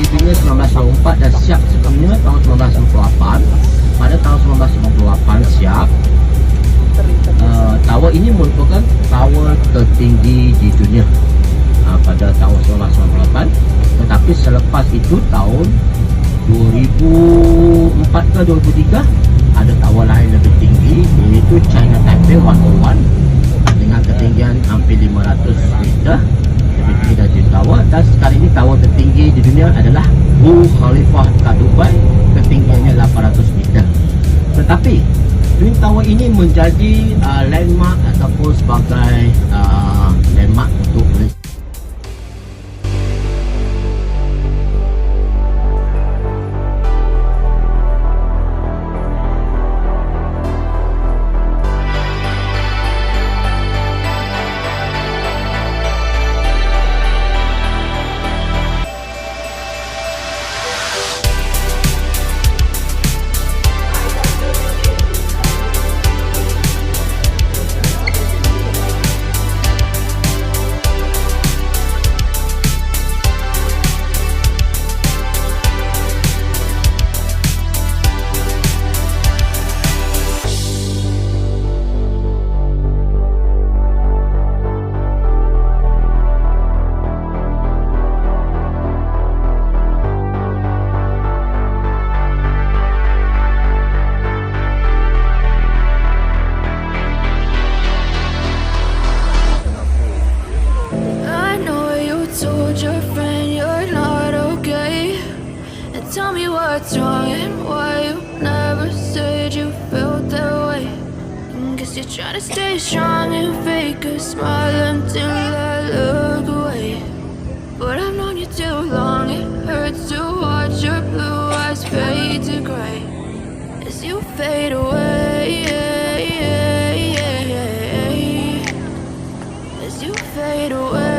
dibina 1994 dan siap sepenuhnya tahun 1998. Pada tahun 1998 siap. Tower ini merupakan tower tertinggi di dunia pada tahun 1998. Tetapi selepas itu tahun 2004 ke 2003 ada tower lain lebih tinggi, iaitu China Taipei 101 dengan ketinggian hampir 500 meter, lebih tinggi dari tower. Dan sekarang ini tower tertinggi di dunia adalah Burj Khalifa kat Dubai, ketinggiannya 800 meter. Tetapi Twin Tower ini menjadi landmark ataupun sebagai landmark untuk Malaysia. what's wrong and why you never said you felt that way. Guess you're trying to stay strong and fake a smile until I look away. But I've known you too long, it hurts to watch your blue eyes fade to gray as you fade away, as you fade away.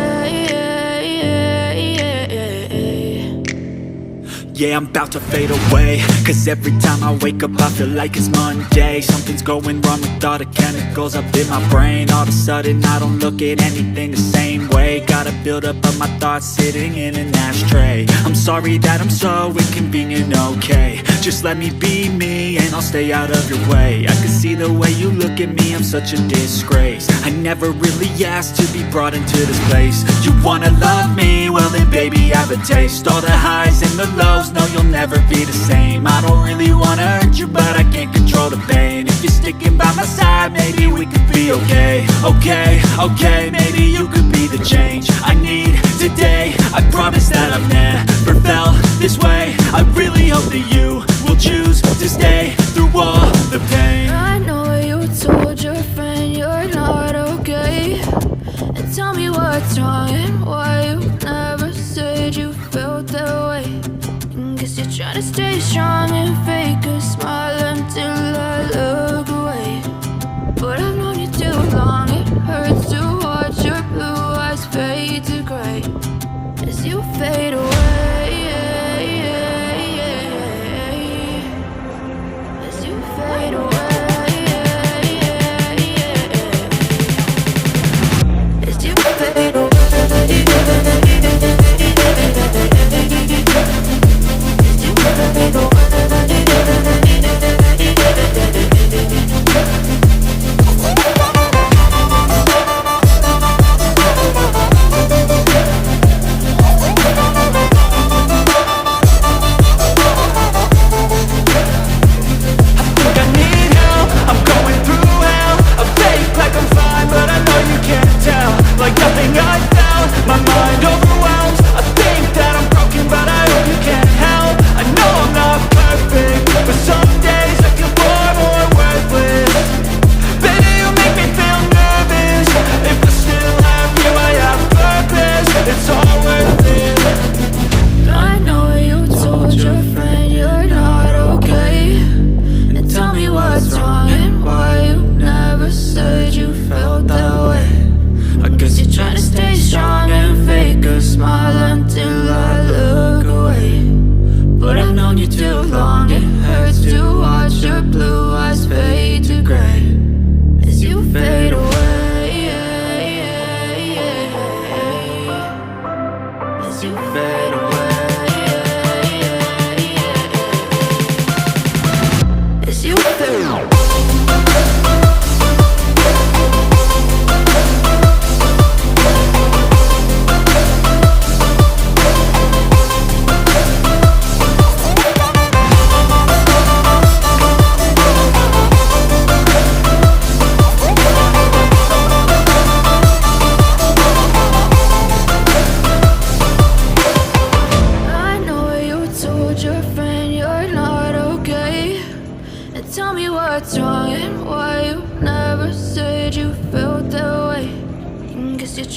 Yeah, I'm about to fade away, cause every time I wake up I feel like it's Monday. Something's going wrong with all the chemicals up in my brain. All of a sudden I don't look at anything the same way. Got a build up of my thoughts sitting in an ashtray. I'm sorry that I'm so inconvenient, okay. Just let me be me and I'll stay out of your way. I can see the way you look at me, I'm such a disgrace. I never really asked to be brought into this place. You wanna love me? Well then baby have a taste. All the highs and the lows, no, you'll never be the same. I don't really wanna hurt you, but I can't control the pain. If you're sticking by my side, maybe we could be okay. Okay, maybe you could be the change I need today. I promise that I've never felt this way. I really hope that you will choose to stay through all the pain. I know you told your friend you're not okay, and tell me what's wrong and why you never said you felt that way. Guess you're trying to stay strong and fake a smile until I look away. But I've known you too long, it hurts to watch your blue eyes fade to gray as you fade away, as you fade away, as you fade away.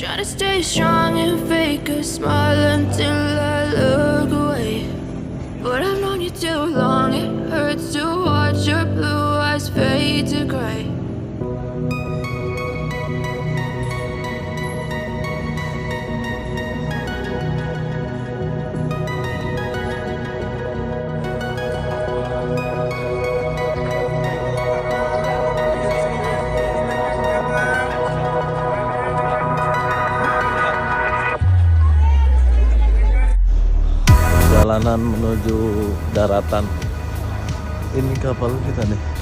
Try to stay strong and fake a smile until I look away. But I've known you too long, it hurts to watch your blue eyes fade to gray. Perjalanan menuju daratan. Ini kapal kita nih.